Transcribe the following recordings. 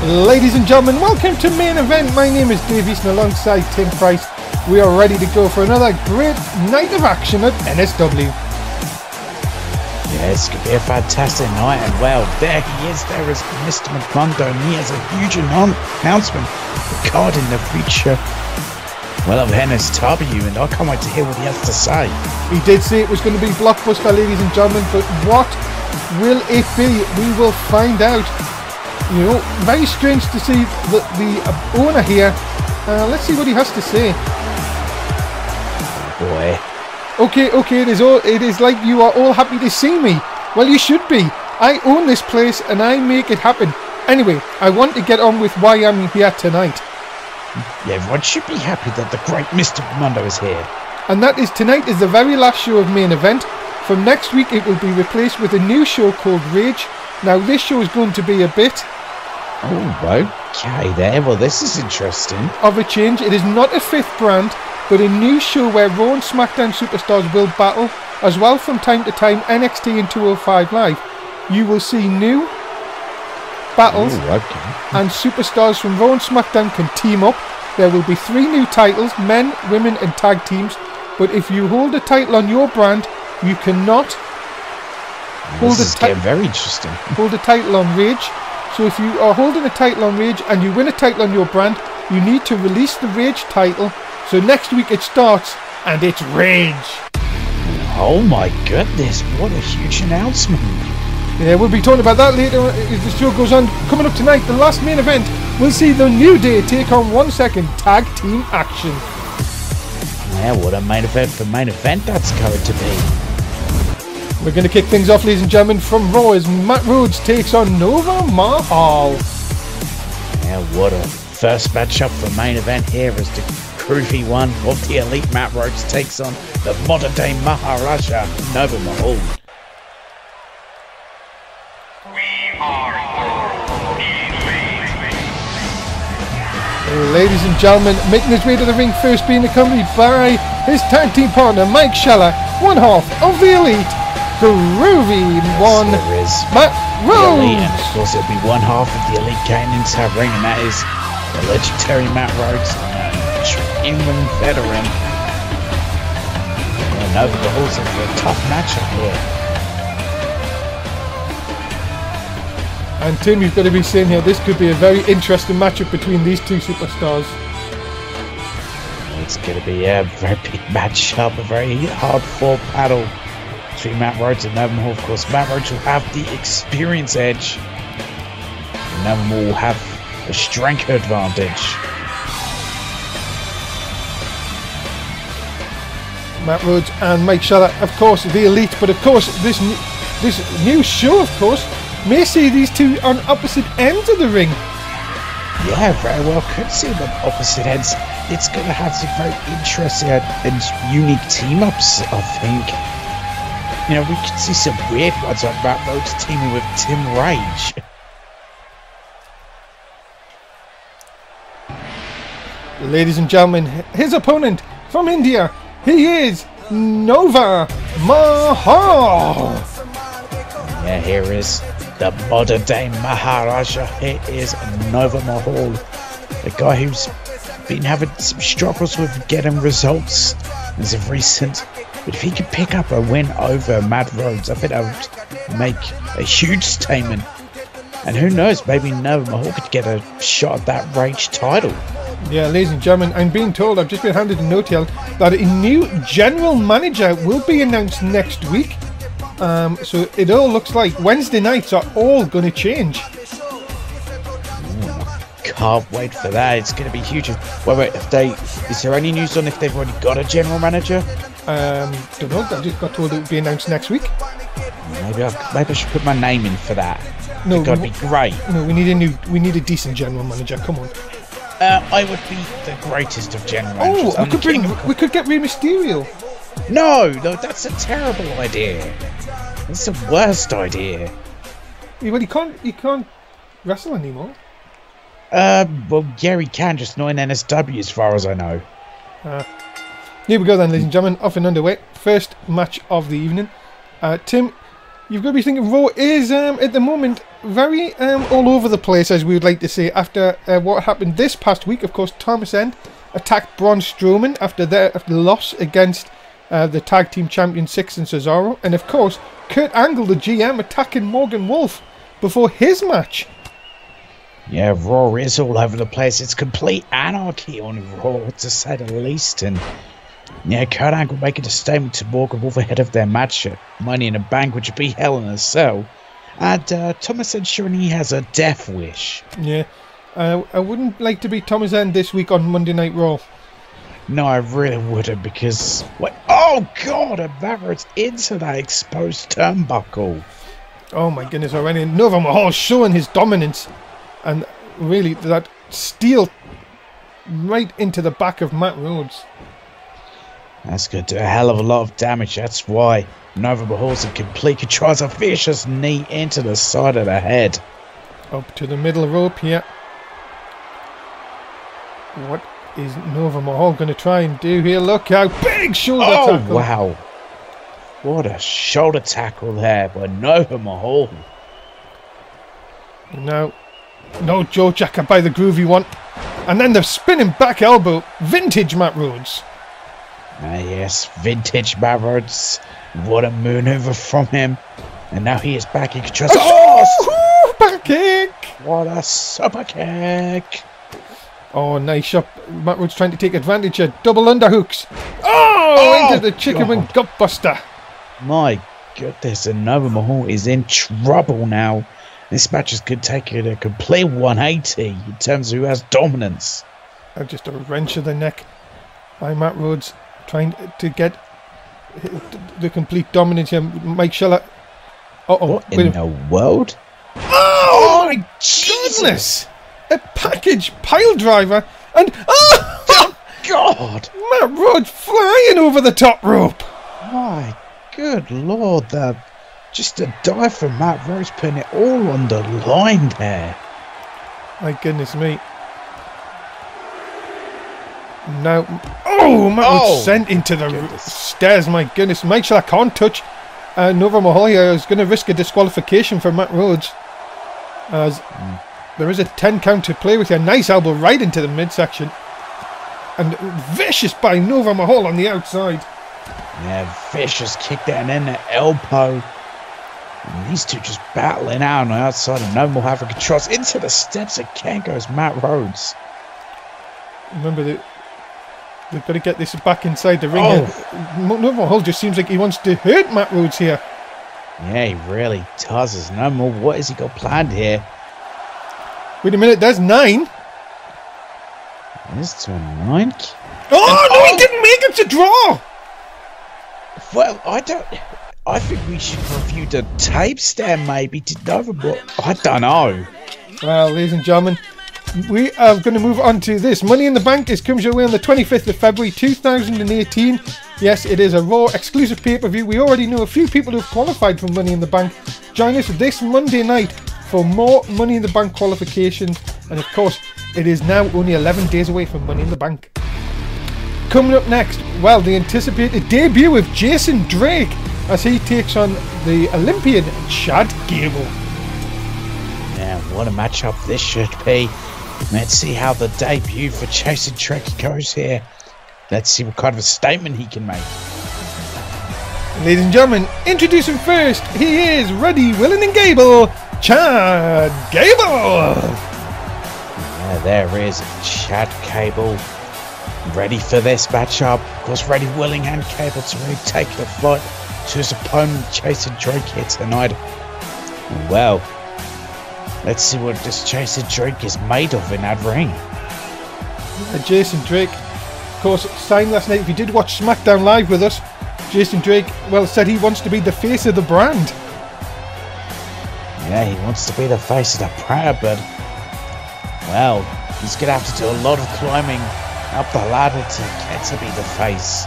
Ladies and gentlemen, welcome to main event. My name is Dave Easton alongside Tim Price. We are ready to go for another great night of action at NSW. Yeah, it's going to be a fantastic night, and well, there he is. There is Mr. Brando, and he has a huge announcement regarding the future, well, of NSW, and I can't wait to hear what he has to say. He did say it was going to be blockbuster, ladies and gentlemen, but what will it be? We will find out. You know, very strange to see the owner here. Let's see what he has to say. Oh boy. Okay, it is like you are all happy to see me. Well, you should be. I own this place and I make it happen. Anyway, I want to get on with why I'm here tonight. Yeah, everyone should be happy that the great Mr. Brando is here. And that is tonight is the very last show of main event. From next week it will be replaced with a new show called Rage. Now this show is going to be a bit... Oh, okay there. Well, this is interesting. ...of a change. It is not a fifth brand, but a new show where Raw and SmackDown superstars will battle. As well, from time to time, NXT and 205 Live. You will see new battles, and superstars from Raw and SmackDown can team up. There will be 3 new titles, men, women and tag teams. But if you hold a title on your brand, you cannot hold very interesting. Hold a title on Rage. So if you are holding a title on Rage and you win a title on your brand, you need to release the Rage title. So next week it starts and it's Rage. Oh my goodness, what a huge announcement. Yeah, we'll be talking about that later as the show goes on. Coming up tonight, the last main event, we'll see the New Day take on 1 Second tag team action. Yeah, what a main event for main event that's going to be. We're going to kick things off, ladies and gentlemen, from Raw as Matt Rhodes takes on Nova Mahal. Yeah, what a first matchup for main event here as the groovy one of the elite Matt Rhodes takes on the modern day Maharaja Nova Mahal. Ladies and gentlemen, making his way to the ring first, being accompanied by his tag team partner Mike Scheller, one half of the elite groovy one, Matt Rhodes. And of course it'll be one half of the elite gaining into our ring, and that is the legendary Matt Rhodes, England veteran. Yeah, Nova Mahal's in for a tough matchup here. And Tim, you've got to be saying here, this could be a very interesting matchup between these two superstars. It's going to be a very big matchup, a very hard-fought battle between Matt Rhodes and Nova Mahal. Of course, Matt Rhodes will have the experience edge, and Nova Mahal will have a strength advantage. Matt Rhodes and Mike Scheller, of course, the elite, but of course, this new show, of course, may see these two on opposite ends of the ring. Yeah, very well could see them opposite ends. It's going to have some very interesting and unique team-ups, I think. You know, we could see some weird ones on Matt Rhodes teaming with Tim Rage. Ladies and gentlemen, his opponent from India, he is Nova Mahal. Yeah, here is the modern day Maharaja. Here is Nova Mahal, a guy who's been having some struggles with getting results as of recent. But if he could pick up a win over Matt Rhodes, I think that would make a huge statement. And who knows, maybe Nova Mahal could get a shot at that Rage title. Yeah, ladies and gentlemen, I'm being told, I've just been handed a note here, that a new general manager will be announced next week. So it all looks like Wednesday nights are all going to change. Can't wait for that. It's going to be huge. Wait, is there any news on if they've already got a general manager? Don't know. I just got told it would be announced next week. Maybe I should put my name in for that. No, that'd be great. No, we need a decent general manager. Come on. I would be the greatest of general managers. Oh, we could get Rey Mysterio. No, that's a terrible idea. That's the worst idea. Yeah, well, he can't wrestle anymore. Well, yeah, he can, just not in NSW as far as I know. Here we go then, ladies and gentlemen, off and underway. First match of the evening. Tim, you've got to be thinking Raw is, at the moment, very all over the place, as we would like to say, after what happened this past week. Of course, Thomas End attacked Braun Strowman after the loss against the tag team champion Six and Cesaro, and of course Kurt Angle, the GM, attacking Morgan Wolf before his match. Yeah, Raw is all over the place. It's complete anarchy on Raw, to say the least. And yeah, Kurt Angle making a statement to Morgan Wolf ahead of their match at Money in the Bank, which would be Hell in a Cell. And Thomas ensuring he has a death wish. Yeah, I wouldn't like to be Thomas End this week on Monday Night Raw. No, I really wouldn't, because... What? Oh, God! And Maverick's into that exposed turnbuckle. Oh, my goodness, already. Nova Mahal showing his dominance. And really, that steel right into the back of Matt Rhodes. That's going to do a hell of a lot of damage. That's why Nova Mahal's in complete control. A vicious knee into the side of the head. Up to the middle rope here. What is Nova Mahal going to try and do here? Look out. Big shoulder tackle. Oh, wow. What a shoulder tackle there by Nova Mahal. No Joe Jacker by the groovy one. And then the spinning back elbow. Vintage Matt Rhodes. Yes, vintage Matt Rhodes. What a maneuver from him. And now he is back in control. Oh, back kick. What a super kick. Oh, nice shot. Matt Rhodes trying to take advantage of double underhooks. Oh, into the chicken wing gutbuster. My goodness, and Nova Mahal is in trouble now. This match is going to take it a complete 180 in terms of who has dominance. Just a wrench of the neck by Matt Rhodes, trying to get the complete dominance here. Mike Scheller. What in the world? Oh my goodness! A package pile driver and oh God! Matt Rhodes flying over the top rope. My good Lord, just a dive from Matt Rhodes, putting it all on the line there. My goodness me. Now, Matt Rhodes sent into the stairs. My goodness, Mike Scheller can't touch Nova Mahal here. Is going to risk a disqualification for Matt Rhodes, as there is a 10 count to play with here. Nice elbow right into the midsection, and vicious by Nova Mahal on the outside. Yeah, vicious kick there, and then the elbow. And these two just battling out on the outside, and Nova Mahal having control. Into the steps again goes Matt Rhodes. Remember, they've got to get this back inside the ring. Nova Mahal just seems like he wants to hurt Matt Rhodes here. Yeah, he really does. There's no more. What has he got planned here? Wait a minute, there's 9. Is to a 9? Oh, no, he didn't make it to draw! Well, I think we should review the tapes there, maybe, to Nova Mahal. I don't know. Well, ladies and gentlemen, we are going to move on to this. Money in the Bank comes your way on the 25th of February 2018. Yes, it is a Raw exclusive pay-per-view. We already know a few people who have qualified for Money in the Bank. Join us this Monday night for more Money in the Bank qualifications. And of course, it is now only 11 days away from Money in the Bank. Coming up next, well, the anticipated debut of Jason Drake as he takes on the Olympian Chad Gable. Yeah, what a matchup this should be. Let's see how the debut for Jason Drake goes here. Let's see what kind of a statement he can make. Ladies and gentlemen, introducing first, he is ready, willing and Gable, Chad Gable. Yeah, there is Chad Gable. Ready for this matchup. Of course, ready, willing and Gable to really take the fight to his opponent, Jason Drake, here tonight. Well, let's see what this Jason Drake is made of in that ring. Jason Drake, of course, signed last night. If you did watch SmackDown Live with us, Jason Drake, well, said he wants to be the face of the brand. Yeah, he wants to be the face of the brand, but, well, he's going to have to do a lot of climbing up the ladder to get to be the face.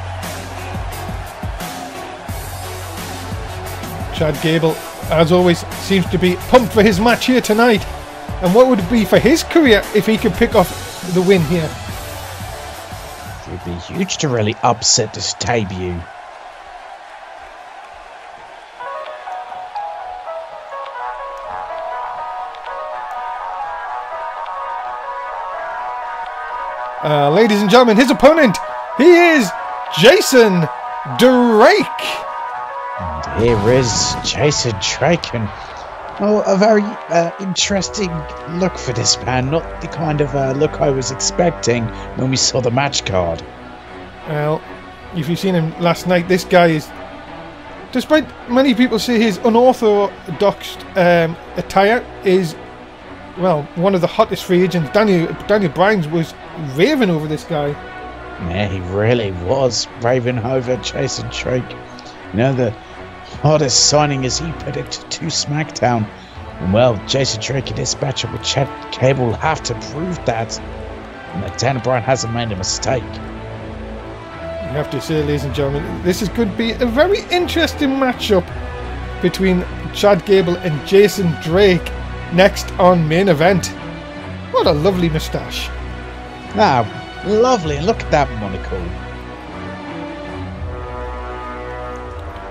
Chad Gable, as always, seems to be pumped for his match here tonight. And what would it be for his career if he could pick off the win here? It would be huge to really upset this debut. Ladies and gentlemen, his opponent, he is Jason Drake. And here is Jason Drake, and a very interesting look for this man. Not the kind of look I was expecting when we saw the match card. Well, if you've seen him last night, this guy is, despite many people say his unorthodox attire is, well, one of the hottest free agents. Daniel Bryan was raving over this guy. Yeah, he really was raving over Jason Drake. You know, the hottest signing, as he put it, to SmackDown. And well, Jason Drake in this matchup with Chad Gable will have to prove that. And that Daniel Bryan hasn't made a mistake. You have to say, ladies and gentlemen, this could be a very interesting matchup between Chad Gable and Jason Drake next on Main Event. What a lovely moustache. Ah, lovely. Look at that monocle.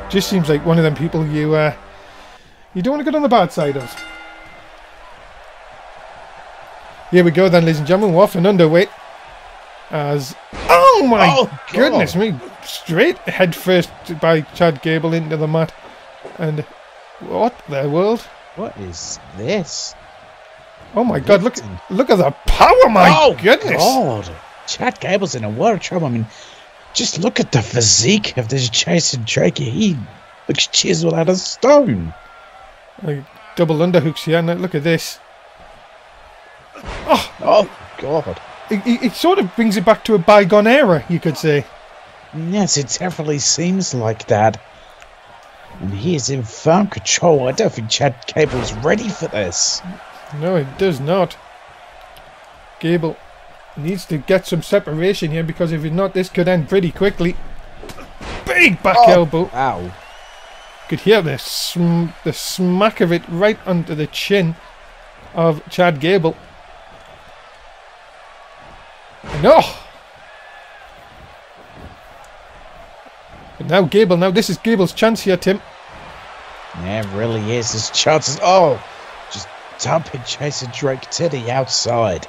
Just seems like one of them people you don't want to get on the bad side of. Here we go then, ladies and gentlemen. We're off and underway. As... Oh my goodness me. Straight head first by Chad Gable into the mat. And what the world? What is this? Oh my god, look at the power, my goodness. God. Chad Gable's in a world of trouble. I mean, just look at the physique of this Jason Drake. He looks chiseled out of stone. Like double underhooks here. Now look at this. Oh God. It sort of brings it back to a bygone era, you could say. Yes, it definitely seems like that. And he is in firm control. I don't think Chad Gable's ready for this. No, it does not. Gable needs to get some separation here, because if not, this could end pretty quickly. Big back elbow. Ow. Could hear the smack of it right under the chin of Chad Gable. No! But now Gable, this is Gable's chance here, Tim. Yeah, it really is. His chances. Oh! Just dumping Jason Drake to the outside.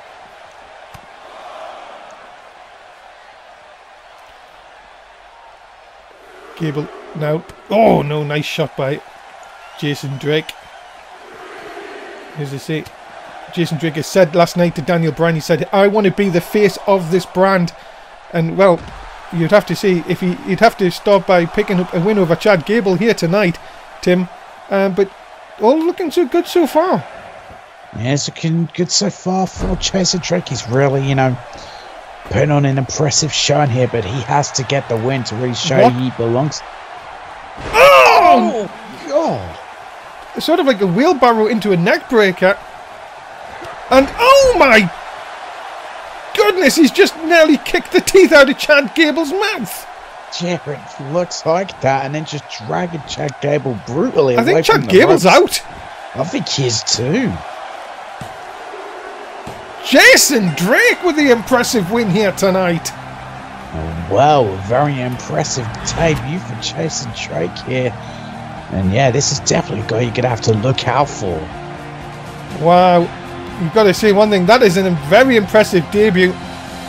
Gable now. Oh no, nice shot by Jason Drake. As I say, Jason Drake has said last night to Daniel Bryan, he said, I want to be the face of this brand. And well, you'd have to see if he'd have to start by picking up a win over Chad Gable here tonight, Tim. But all looking so good so far. Yeah, it's looking good so far for Jason Drake. He's really, putting on an impressive shine here, but he has to get the win to really show he belongs. Oh! God! It's sort of like a wheelbarrow into a neck breaker. And oh my goodness, he's just nearly kicked the teeth out of Chad Gable's mouth. Yeah, it looks like that, and then just dragging Chad Gable brutally away. I think Chad Gable's out. I think he is too. Jason Drake with the impressive win here tonight. Oh, wow, very impressive debut for Jason Drake here. And yeah, this is definitely a guy you're going to have to look out for. Wow, you've got to say one thing, that is a very impressive debut.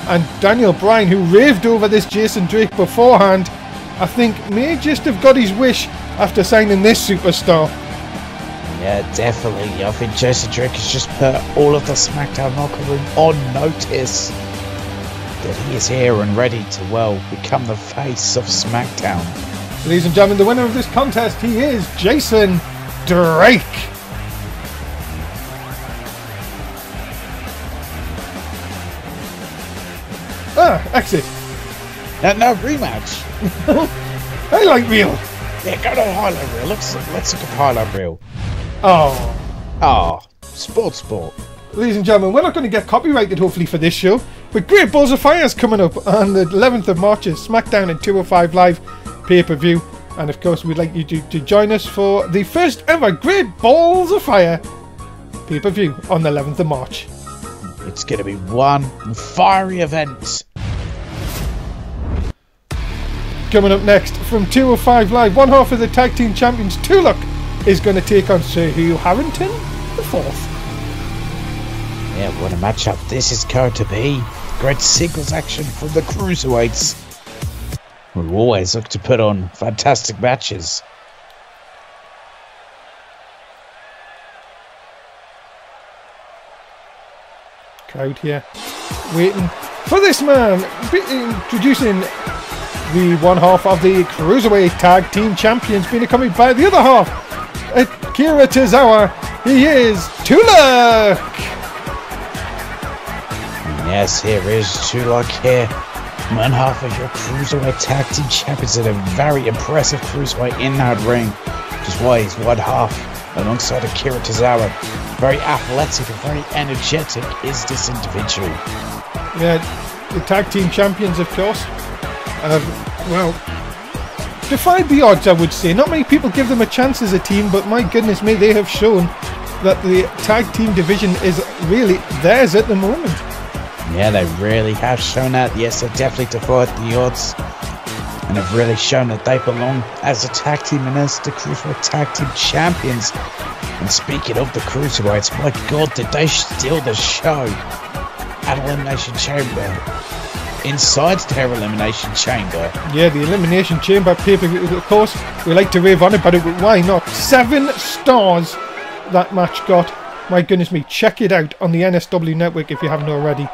And Daniel Bryan, who raved over this Jason Drake beforehand, I think may just have got his wish after signing this superstar. Yeah, definitely. I think Jason Drake has just put all of the SmackDown locker room on notice that he is here and ready to, well, become the face of SmackDown. Ladies and gentlemen, the winner of this contest, he is Jason Drake. Exit. No rematch. I like real. Yeah, go to the highlight reel. Let's look at the highlight reel. Oh, sport. Ladies and gentlemen, we're not going to get copyrighted hopefully for this show, but Great Balls of Fire is coming up on the 11th of March at SmackDown and 205 Live pay-per-view, and of course we'd like you to join us for the first ever Great Balls of Fire pay-per-view on the 11th of March. It's going to be one fiery event. Coming up next from 205 Live, one half of the Tag Team Champions, Tuluk, is going to take on Sir Hugh Harrington the fourth. Yeah, what a matchup this is going to be. great singles action from the cruiserweights, who always look to put on fantastic matches. Crowd here waiting for this man, introducing the one half of the Cruiserweight Tag Team Champions, being accompanied by the other half, Akira Tozawa. He is Tulak. Yes, here is Tulak here, one half of your Cruiserweight Tag Team Champions, and a very impressive Cruiserweight in that ring, which is why he's one half alongside Akira Tozawa. Very athletic and very energetic is this individual. Yeah, the Tag Team Champions, of course, well, defied the odds, I would say. Not many people give them a chance as a team, but my goodness me, they have shown that the Tag Team division is really theirs at the moment. Yeah, they really have shown that. Yes, they definitely defied the odds, and have really shown that they belong as a tag team and as the Cruiserweight Tag Team Champions. And speaking of the Cruiserweights, my God, did they steal the show at Elimination Chamber, inside their Elimination Chamber. Yeah, the Elimination Chamber pay-per-view, of course, we like to rave on it, but why not? 7 stars that match got. My goodness me, check it out on the NSW network if you haven't already.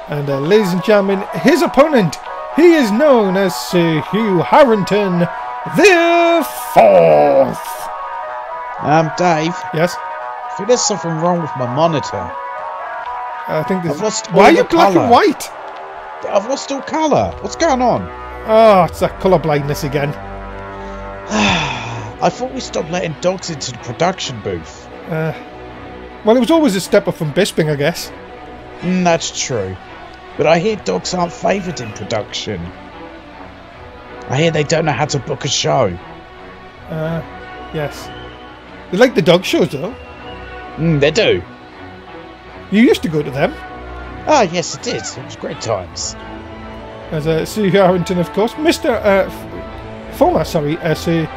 And ladies and gentlemen, his opponent, he is known as Sir Hugh Harrington the 4th. Dave? Yes? I think there's something wrong with my monitor. I think there's... I've lost Why are you colour. black and white? I've lost all colour. What's going on? Oh, it's that colour blindness again. I thought we stopped letting dogs into the production booth. Well, it was always a step up from Bisping, I guess. That's true. But I hear dogs aren't favoured in production. I hear they don't know how to book a show. Yes. They like the dog shows, though. They do. You used to go to them. Ah, yes, it did. It was great times. As Sir Hugh Harrington, of course. Former Sir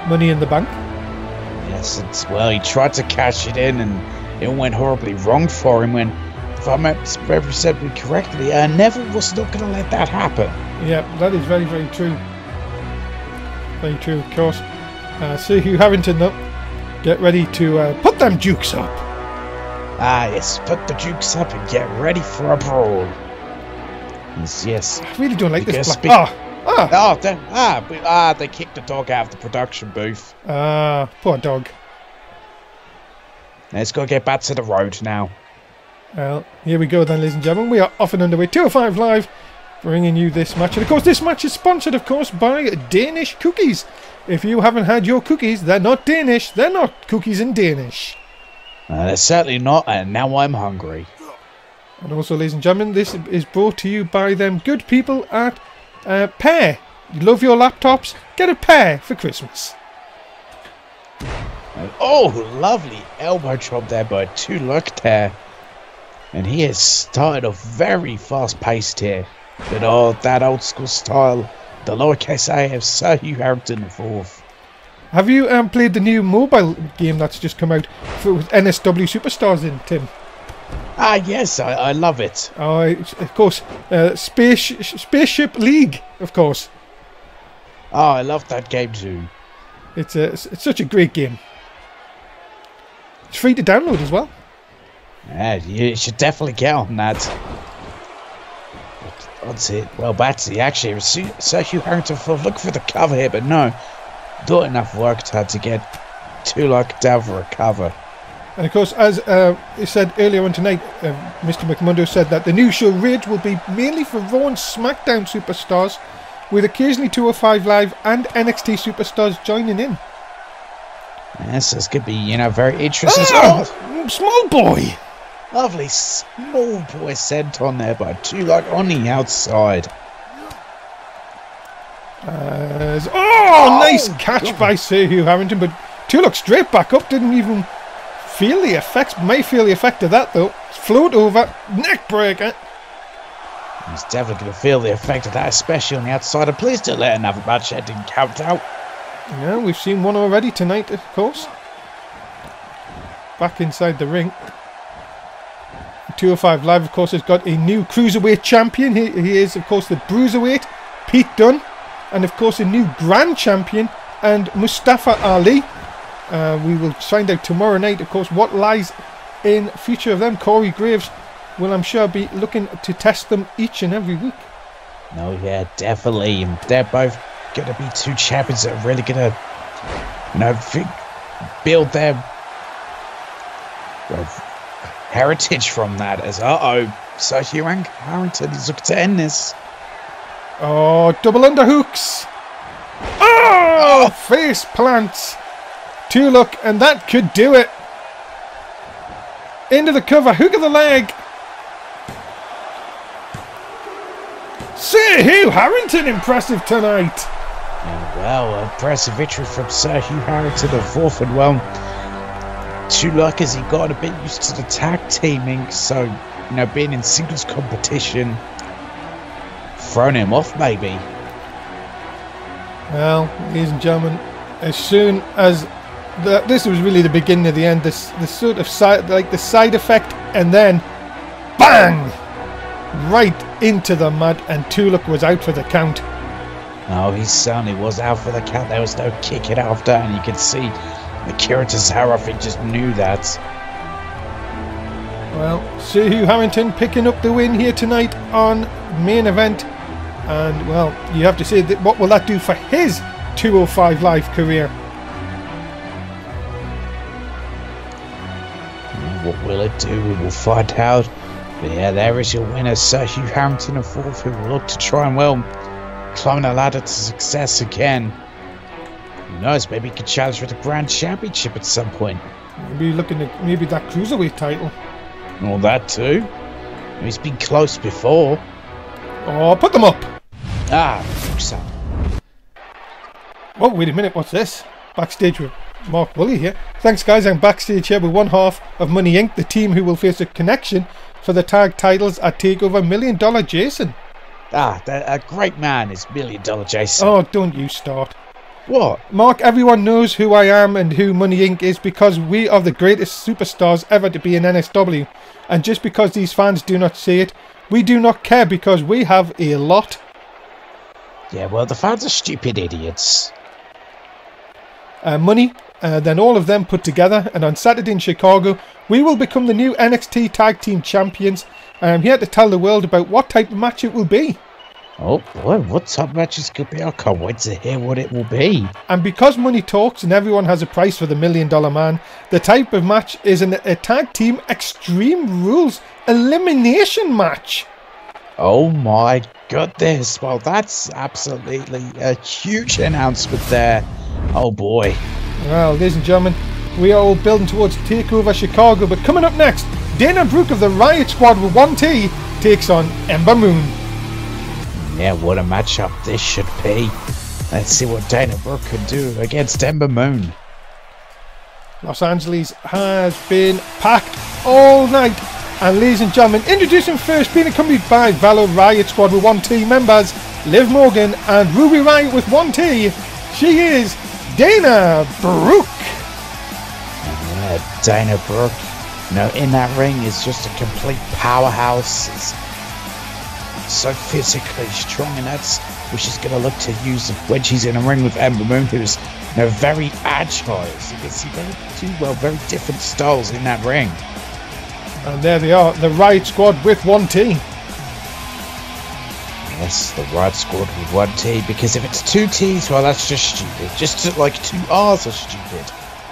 Money in the Bank. Yes, well, he tried to cash it in and it went horribly wrong for him when, if I represent me correctly, Neville was not going to let that happen. Yeah, that is very, very true. Very true, of course. Sir Hugh Harrington, though, get ready to put them dukes up. Ah, yes, put the dukes up and get ready for a brawl. Yes. I really don't like this black... They kicked the dog out of the production booth. Poor dog. Let's go get back to the road now. Well, here we go then, ladies and gentlemen. We are off and underway. 205 Live, bringing you this match. And of course, this match is sponsored, of course, by Danish Cookies. If you haven't had your cookies, they're not Danish. They're not cookies in Danish. They're certainly not, and now I'm hungry. And also, ladies and gentlemen, this is brought to you by them good people at Pear. You love your laptops? Get a Pear for Christmas. Oh, lovely elbow drop there by Tulak there. And he has started off very fast-paced here. But that old school style, the lowercase a of Sir Hugh Harrington the 4th. Have you played the new mobile game that's just come out with NSW Superstars in, Tim? Ah, yes, I love it. Oh, of course. Spaceship League, of course. Oh, I love that game too. It's such a great game. It's free to download as well. Yeah, you should definitely get on that. That's it. Well, Batsy, actually, it was Sir Hugh Harrington for look for the cover here, but no. Not enough work to get Tulak down for a cover. And of course, as he said earlier on tonight, Mr. McMundo said that the new show Rhodes will be mainly for Raw and SmackDown superstars, with occasionally 205 Live and NXT superstars joining in. Yes, this could be, very interesting. Small boy! Lovely small boy sent on there by Tulak on the outside. Nice catch by Sir Hugh Harrington, but Tulak straight back up, didn't even feel the effects. May feel the effect of that though. Float over, neck breaker. He's definitely going to feel the effect of that, especially on the outside. And please don't let another match ending count out. Yeah, we've seen one already tonight, of course. Back inside the ring. 205 Live, of course, has got a new cruiserweight champion. He is, of course, the bruiserweight, Pete Dunne. And, of course, a new grand champion, and Mustafa Ali. We will find out tomorrow night, of course, what lies in future of them. Corey Graves will, I'm sure, be looking to test them each and every week. No, yeah, definitely. They're both going to be two champions that are really going to, you know, build their heritage from that. As so Hugh and Harrington is looking to end this. Oh, double underhooks. Oh, face plants. Two look, and that could do it. Into the cover, hook of the leg. Sir Hugh Harrington impressive tonight. And well, impressive victory from Sir Hugh Harrington of fourth, and well, too luck as he got a bit used to the tag teaming, so, you know, being in singles competition thrown him off maybe. Well, ladies and gentlemen, as soon as this was really the beginning of the end, this sort of side, like the side effect, and then bang, right into the mud, and Tuluk was out for the count. No, he certainly was out for the count. There was no kicking after, and you could see Akira Tozawa, I think, just knew that. Well, Sir Hugh Harrington picking up the win here tonight on main event, and well, you have to say that what will that do for his 205 Live career? What will it do? We will find out. But yeah, there is your winner, Sir Hugh Harrington of fourth, who will look to try and, well, climb the ladder to success again. Who knows, maybe he could challenge for the Grand Championship at some point. Maybe looking at maybe that Cruiserweight title. All that too. He's been close before. Oh, put them up! Ah, so. Oh, wait a minute, what's this? Backstage with Mark Woolley here. Thanks, guys. I'm backstage here with one half of Money Inc., the team who will face a connection for the tag titles at Takeover. $1 Million Jason. Ah, a great man is $1 Million Jason. Oh, don't you start. What? Mark, everyone knows who I am and who Money Inc. is because we are the greatest superstars ever to be in NSW. And just because these fans do not see it, we do not care because we have a lot. Yeah, well, the fans are stupid idiots. Money, then all of them put together, and on Saturday in Chicago, we will become the new NXT Tag Team Champions. I'm here to tell the world about what type of match it will be. Oh boy, what type of matches could be? I can't wait to hear what it will be. And because money talks and everyone has a price for the $1 Million Man, the type of match is a tag team Extreme Rules elimination match. Oh my goodness, well that's absolutely a huge announcement there. Oh boy. Well, ladies and gentlemen, we are all building towards Takeover Chicago, but coming up next, Dana Brooke of the Riott Squad with 1T takes on Ember Moon. Yeah, what a matchup this should be. Let's see what Dana Brooke can do against Ember Moon. Los Angeles has been packed all night. And ladies and gentlemen, introducing first, being accompanied by Valor Riott Squad with 1T members, Liv Morgan and Ruby Riott with 1T. She is Dana Brooke. Yeah, Dana Brooke, you know, in that ring is just a complete powerhouse. It's so physically strong, and that's what she's going to look to use when she's in a ring with Ember Moon, who's, you know, very agile. So you can see very different styles in that ring. And there they are, the Riott Squad with 1T. Yes, the Riott Squad with 1T, because if it's 2 T's, well, that's just stupid. Just like 2 R's are stupid.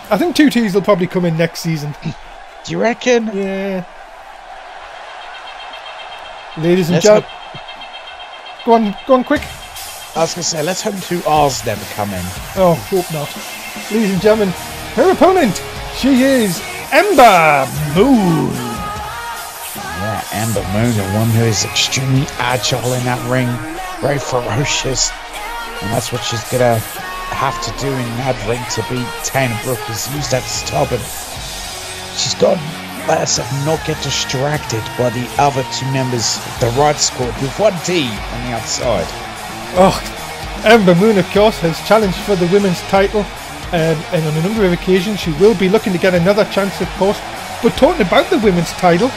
I think 2 T's will probably come in next season. Do you reckon? Yeah. Ladies and gentlemen, go on quick. I was going to say, let's hope 2 R's never come in. Oh, hope not. Ladies and gentlemen, her opponent, she is Ember Moon. Yeah, Ember Moon, the one who is extremely agile in that ring, very ferocious, and that's what she's going to have to do in that ring to beat Dana Brooke, is use that stubborn. She's got to let herself not get distracted by the other 2 members of the Riott Squad with 1T on the outside. Oh, Ember Moon, of course, has challenged for the women's title, and on a number of occasions she will be looking to get another chance, of course. But talking about the women's title,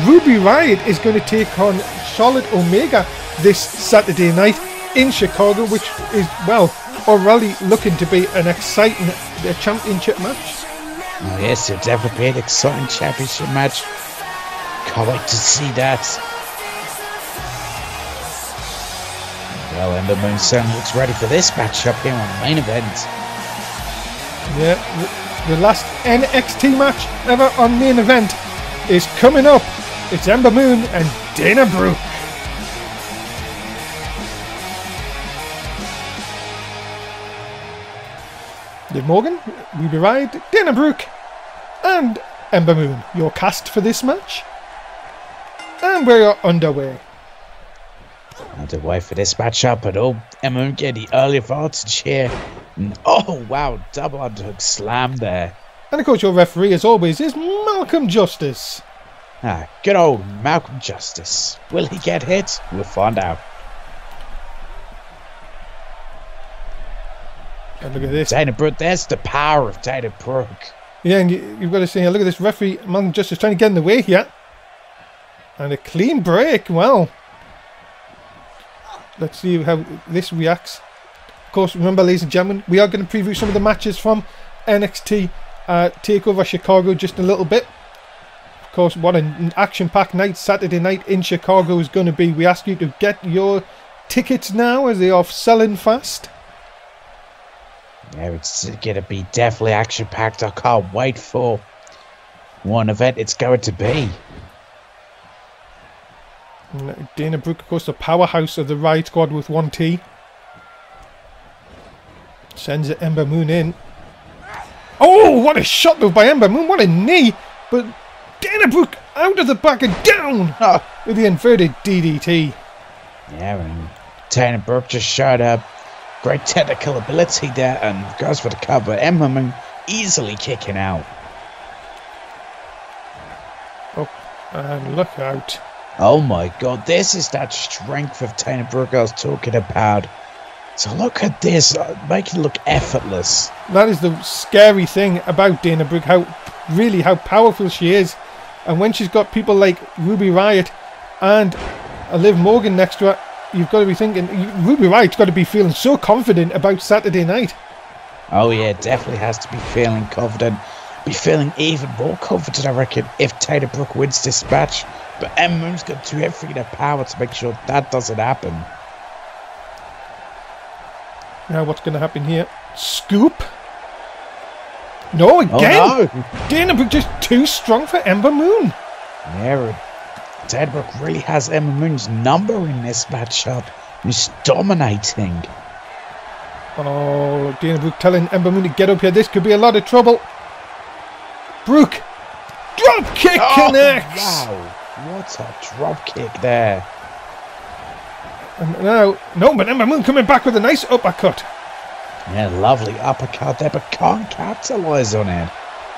Ruby Riott is going to take on Charlotte Omega this Saturday night in Chicago, which is, well, already looking to be an exciting championship match. Oh yes, it'll definitely be an exciting championship match. Can't wait to see that. Well, Ember Moon certainly looks ready for this matchup here on the main event. Yeah, the last NXT match ever on main event is coming up. It's Ember Moon and Dana Brooke. Liv Morgan, Ruby Riott, Dana Brooke, and Ember Moon, your cast for this match. And we're underway. Underway for this matchup, but Ember Moon getting the early advantage here. And, oh wow, double underhook slam there. And of course your referee, as always, is Malcolm Justice. Good old Malcolm Justice. Will he get hit? We'll find out. And look at this. Dana Brooke, there's the power of Dana Brooke. Yeah, and you've got to see here, look at this referee, Malcolm Justice, trying to get in the way here. And a clean break, well. Let's see how this reacts. Of course, remember, ladies and gentlemen, we are going to preview some of the matches from NXT Takeover Chicago just a little bit. Of course, what an action-packed night, Saturday night in Chicago is going to be. We ask you to get your tickets now as they are selling fast. Yeah, it's going to be definitely action-packed. I can't wait for one event it's going to be. And Dana Brooke, of course, the powerhouse of the Riott Squad with 1T. Sends Ember Moon in. Oh, what a shot though by Ember Moon. What a knee. But Dana Brooke out of the back and down with the inverted DDT. Yeah, and Dana Brooke just showed up. Great technical ability there and goes for the cover. Ember Moon easily kicking out. Oh, and look out. Oh my god, this is that strength of Dana Brooke I was talking about. So look at this, make it look effortless. That is the scary thing about Dana Brooke, how powerful she is. And when she's got people like Ruby Riott and Liv Morgan next to her, you've got to be thinking, Ruby Riott's got to be feeling so confident about Saturday night. Oh yeah, definitely has to be feeling confident. Be feeling even more confident, I reckon, if Dana Brooke wins this match. But Ember Moon's got to do everything in her power to make sure that doesn't happen. Now what's going to happen here? Scoop? No, again! Oh, no. Dana Brooke just too strong for Ember Moon. Yeah, Dana Brooke really has Ember Moon's number in this matchup. He's dominating. Oh, Dana Brooke telling Ember Moon to get up here. This could be a lot of trouble. Brooke! Drop kick connects! Wow, what a drop kick there. And now, no, but Ember Moon coming back with a nice uppercut. Yeah, lovely uppercut there, but can't capitalise on it.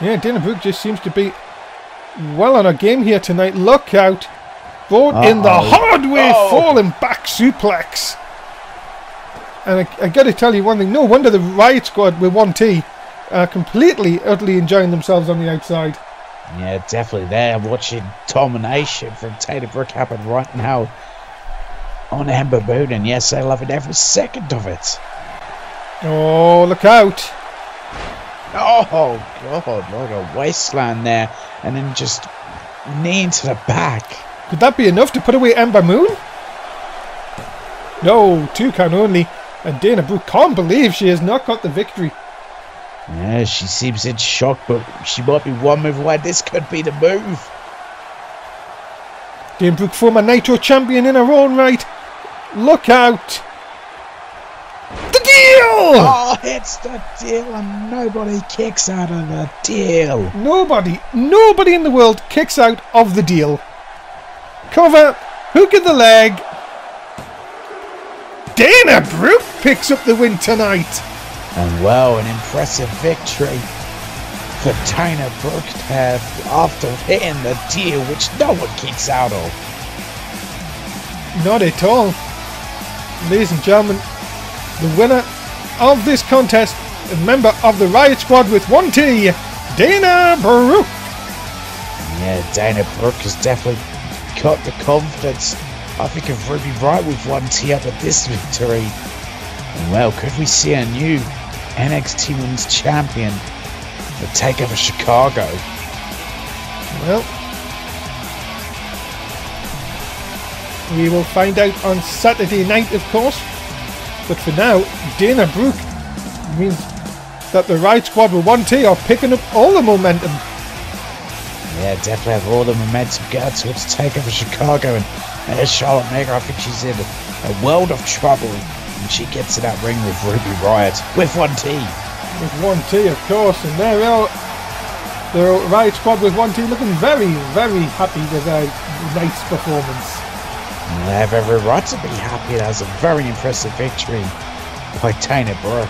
Yeah, Dana Brooke just seems to be well on her game here tonight. Look out. Brought in the hard way, falling back suplex. And I got to tell you one thing, no wonder the Riott Squad with 1T are completely, utterly enjoying themselves on the outside. Yeah, definitely. They're watching domination from Dana Brooke happen right now on Ember Moon, and yes, they're loving every second of it. Oh, look out. Oh, God, like a wasteland there, and then just knee into the back. Could that be enough to put away Ember Moon? No, 2 count only, and Dana Brooke can't believe she has not got the victory. Yeah, she seems in shock, but she might be one move away. This could be the move. Dana Brooke, former Nitro champion in her own right. Look out. The deal! Oh, it's the deal, and nobody kicks out of the deal. Nobody in the world kicks out of the deal. Cover, hook in the leg. Dana Brooke picks up the win tonight. And well, an impressive victory for Dana Brooke there after hitting the deal, which no one kicks out of. Not at all. Ladies and gentlemen, the winner of this contest, a member of the Riott Squad with 1T, Dana Brooke. Yeah, Dana Brooke has definitely got the confidence. I think of Ruby Riott with one tee up at this victory. And well, could we see a new NXT Women's Champion for Takeover Chicago? Well, we will find out on Saturday night, of course. But for now, Dana Brooke means that the Riott Squad with 1T are picking up all the momentum. Yeah, definitely have all the momentum going towards Takeover Chicago. And there's Charlotte Mega. I think she's in a world of trouble when she gets to that ring with Ruby Riott with 1T. With 1T, of course. And there we are. The Riott Squad with 1T looking very, very happy with their night's performance. They have every right to be happy. That was a very impressive victory by Dana Brooke.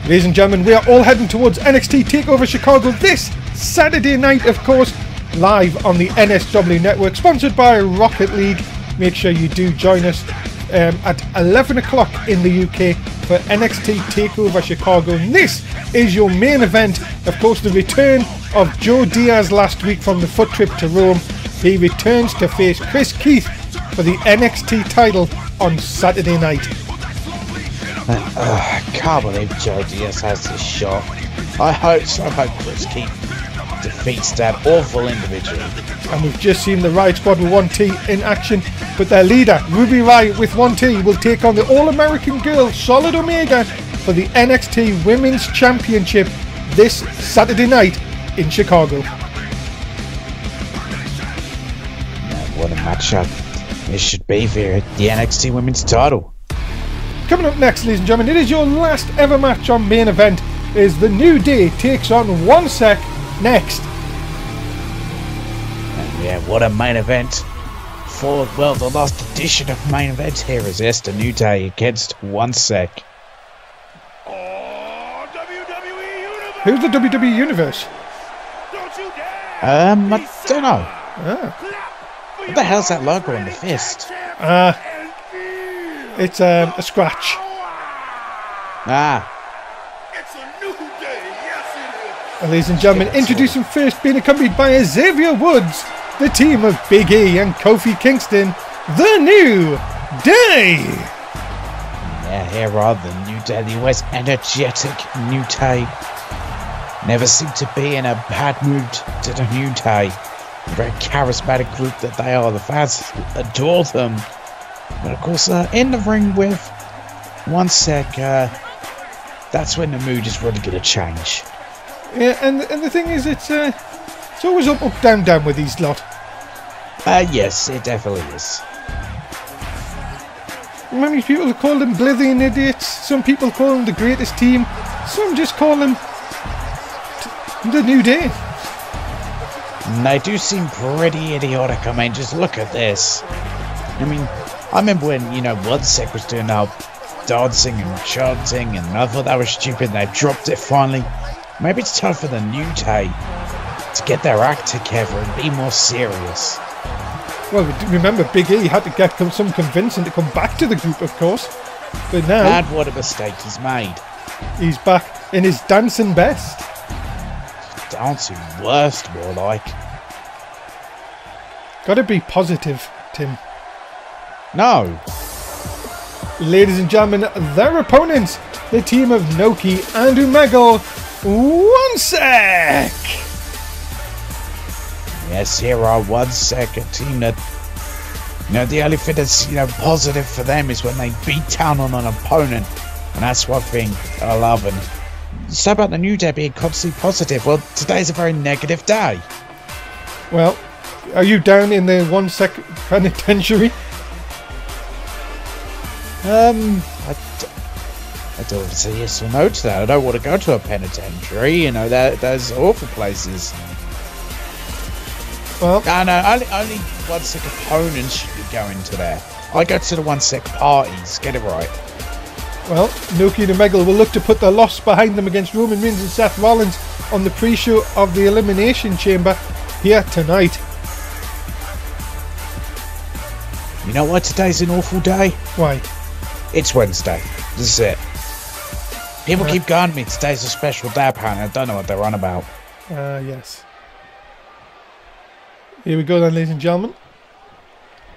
Ladies and gentlemen, we are all heading towards NXT TakeOver Chicago this Saturday night, of course, live on the NSW network, sponsored by Rocket League. Make sure you do join us at 11 o'clock in the UK for NXT TakeOver Chicago. And this is your main event. Of course, the return of Joe Diaz last week from the foot trip to Rome. He returns to face Chris Keith for the NXT title on Saturday night. I can't believe Joe Diaz has this shot. I hope Chris Keith defeats that awful individual. And we've just seen the Riott Squad with 1T in action, but their leader, Ruby Riott with 1T, will take on the All-American girl, Charlotte Omega, for the NXT Women's Championship this Saturday night in Chicago. What a matchup this should be for the NXT Women's title. Coming up next, ladies and gentlemen, it is your last ever match on main event. Is the New Day takes on 1 Sec next. And yeah, what a main event for, well, the last edition of main event here is The New Day against 1 Sec. Who's the WWE Universe? I don't know. What the hell's that logo on the fist? It's a scratch. It's a new day, yes it is. And ladies and gentlemen, introducing first, being accompanied by Xavier Woods, the team of Big E and Kofi Kingston, the New Day. Yeah, here are the New Day, the always energetic New Day. Never seem to be in a bad mood to the New Day. A very charismatic group that they are. The fans adore them. But of course, in the ring with 1 Sec, that's when the mood is really going to change. Yeah, and the thing is, it's always up, up, down, down with these lot. Yes, it definitely is. Many people call them blithering idiots. Some people call them the greatest team. Some just call them the New Day. And they do seem pretty idiotic. I mean, just look at this. I mean, I remember when, 1 Sec was doing our dancing and chanting, and I thought that was stupid. They dropped it finally. Maybe it's time for the New Day to get their act together and be more serious. Well, remember, Big E had to get some convincing to come back to the group, of course. But now... And what a mistake he's made. He's back in his dancing best. Dancing worst, more like. Gotta be positive, Tim. No. Ladies and gentlemen, their opponents, the team of Noki and Umego, 1 Sec. Yes, here are 1 Sec, a team that, the only thing that's, positive for them is when they beat down on an opponent. And that's one thing I love. And so about the New Day being constantly positive. Well, today's a very negative day. Well, are you down in the 1 Sec penitentiary? I don't want to say yes or no to that. I don't want to go to a penitentiary. There's awful places. Well, no, only 1 Sec opponents should be going to there. I go to the 1 Sec parties. Get it right. Well, Noki and Umego will look to put the loss behind them against Roman Reigns and Seth Rollins on the pre-show of the Elimination Chamber here tonight. You know why today's an awful day? Why? It's Wednesday. This is it. People keep going to me. Today's a special day, apparently. I don't know what they're on about. Yes. Here we go then, ladies and gentlemen.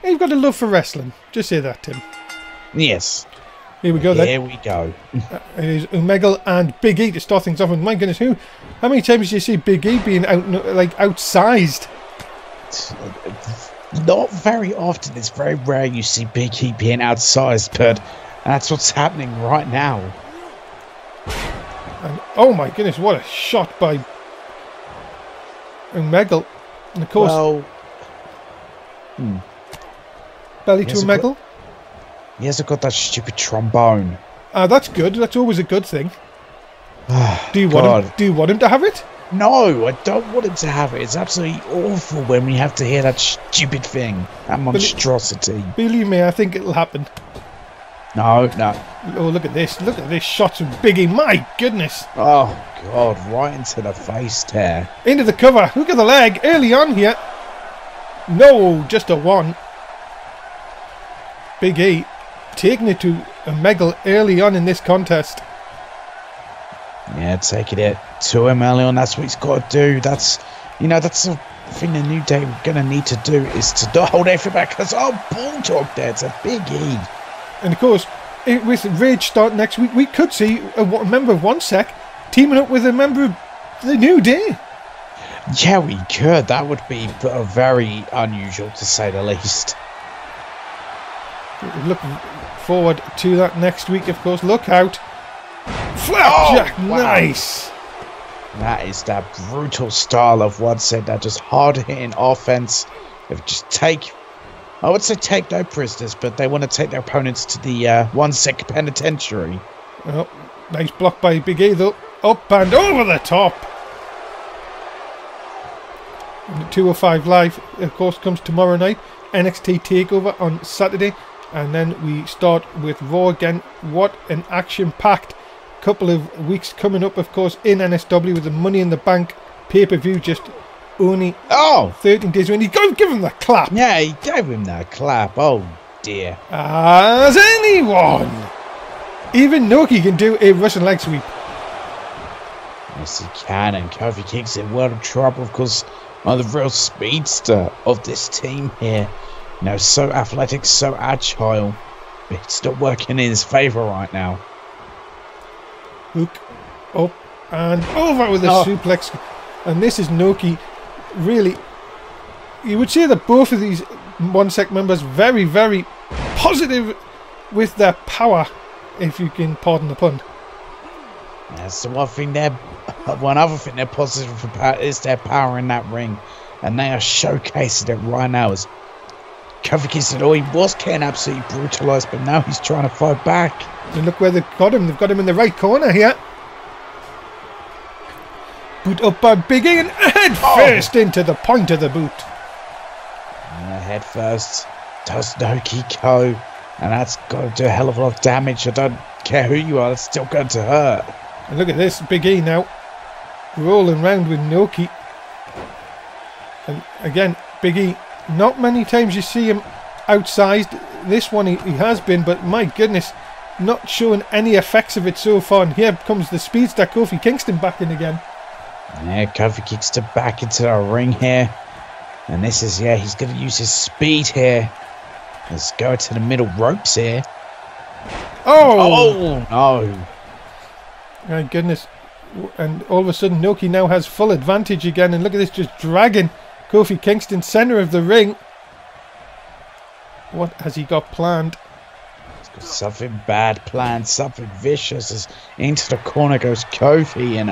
You've got a love for wrestling. Just say that, Tim. Yes. Here we go then. Here we go. It is Omegle and Big E to start things off with. My goodness, how many times do you see Big E being outsized? Not very often. It's very rare you see Big E being outsized, but that's what's happening right now. And oh my goodness, what a shot by Omegle. And of course, belly to Omegle. He hasn't got that stupid trombone. That's good. That's always a good thing. Do you want him to have it? No, I don't want him to have it. It's absolutely awful when we have to hear that stupid thing. That monstrosity. Believe me, I think it'll happen. No. Oh, look at this. Look at this shots from Biggie. My goodness. Oh, God. Right into the face there. Into the cover. Look at the leg. Early on here. No, just a one. Big E taking it to Omegle early on in this contest. Yeah, taking it to him early on. That's what he's got to do. That's the thing the New Day we're going to need to do is to not hold everything back. Because, bulldog there. It's a Big E. And, of course, with Rage start next week, we could see a member of One Sec teaming up with a member of the New Day. Yeah, we could. That would be very unusual, to say the least. Looking forward to that next week, of course. Look out. Flapjack, wow. Nice. That is that brutal style of One Sec, that just hard-hitting offense. If just I would say take no prisoners, but they want to take their opponents to the One Sec penitentiary. Oh, nice block by Big E, though. Up and over the top. And the 205 Live, of course, comes tomorrow night. NXT Takeover on Saturday. And then we start with Raw again. What an action-packed couple of weeks coming up, of course, in NSW with the Money in the Bank pay-per-view just only 13 days when he gave him the clap. Yeah, he gave him that clap. Oh, dear. As anyone. Even Noki can do a Russian leg sweep. Yes, he can. And Kofi Kingston, world of trouble, of course, are the real speedster of this team here. So athletic, so agile. But it's not working in his favour right now. Hook up and over with a suplex. And this is Noki. Really, you would say that both of these One Sec members very, very positive with their power, if you can pardon the pun. That's the one other thing they're positive about is their power in that ring. And they are showcasing it right now as Kofi Kingston, he was getting absolutely brutalised, but now he's trying to fight back. And look where they've got him. They've got him in the right corner here. Boot up by Big E and head first into the point of the boot. Yeah, head first does no go, and that's got to do a hell of a lot of damage. I don't care who you are, it's still going to hurt. And look at this, Big E now rolling round with Noki. And again, Big E, not many times you see him outsized. This one he has been, but my goodness, not showing any effects of it so far. And here comes the speedster Kofi Kingston back in again. Yeah, Kofi Kingston back into the ring here. And this is, he's going to use his speed here. Let's go to the middle ropes here. Oh no. My goodness. And all of a sudden Noki now has full advantage again. And look at this, just dragging Kofi Kingston center of the ring. What has he got planned? He's got something bad planned, something vicious. As into the corner goes Kofi, and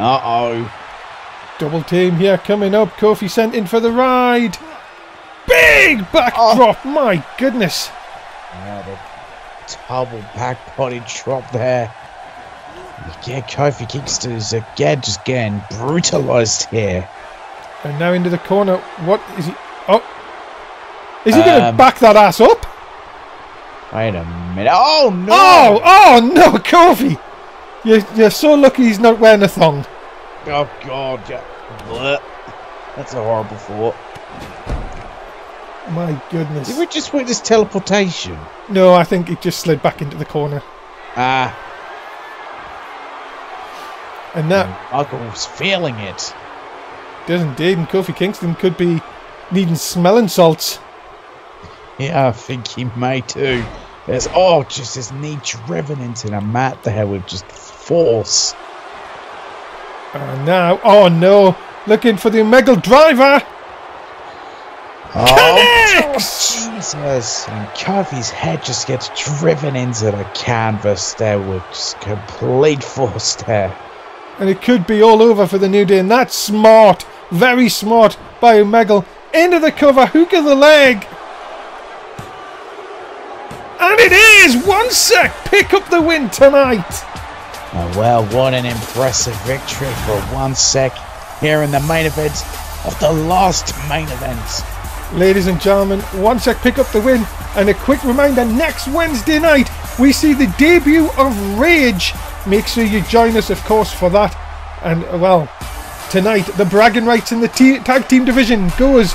double team here coming up. Kofi sent in for the ride. Big backdrop, my goodness. Yeah, the double back body drop there. Yeah, Kofi Kingston is again just getting brutalized here. And now into the corner. What is he? Is he going to back that ass up? Wait a minute. Oh, no. Oh no, Kofi. You're so lucky he's not wearing a thong. Oh, God. Yeah. Blech. That's a horrible thought. My goodness. Did we just witness teleportation? No, I think it just slid back into the corner. And that Muggle's feeling it. does indeed, and Kofi Kingston could be needing smelling salts. Yeah, I think he may too. There's just his knee driven into the mat there with just force. And now, oh no, looking for the Omegle driver. Jesus! And Kofi's head just gets driven into the canvas there with just complete force there. And it could be all over for the New Day, and that's smart, very smart by Omegle. Into the cover, hook of the leg. And it is! 1 sec, pick up the win tonight. Well, what an impressive victory for 1 sec here in the main event of the last main event. Ladies and gentlemen, 1 sec, pick up the win. And a quick reminder, next Wednesday night, we see the debut of Rage. Make sure you join us, of course, for that. And, well, tonight, the bragging rights in the tag team division goes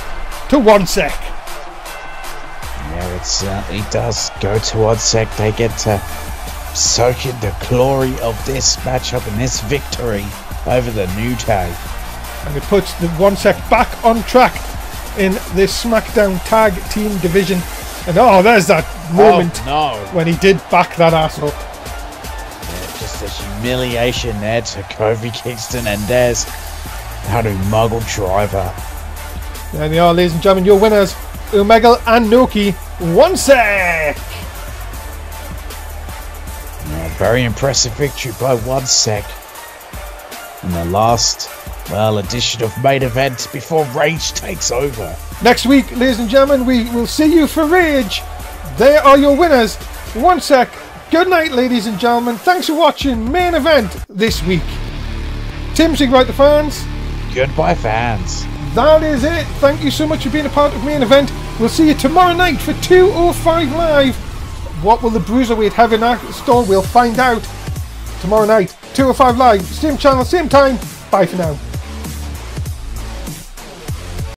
to 1 sec. Yeah, it certainly does go to 1 sec. They get to soak in the glory of this matchup and this victory over the New Day. And it puts the 1 sec back on track in this SmackDown tag team division. And there's that moment when he did back that ass up. Yeah, just a humiliation there to Kofi Kingston, and there's how to Muggle driver. There they are, ladies and gentlemen, your winners, Omegle and Noki. 1 sec. Yeah, very impressive victory by 1 sec in the last edition of main event before Rage takes over. Next week, ladies and gentlemen, we will see you for Rage. There are your winners. 1 sec. Good night, ladies and gentlemen. Thanks for watching main event this week. Tim, say goodbye to fans. Goodbye, fans. That is it. Thank you so much for being a part of main event. We'll see you tomorrow night for 205 Live. What will the Bruiserweight have in store? We'll find out tomorrow night. 205 Live. Same channel, same time. Bye for now.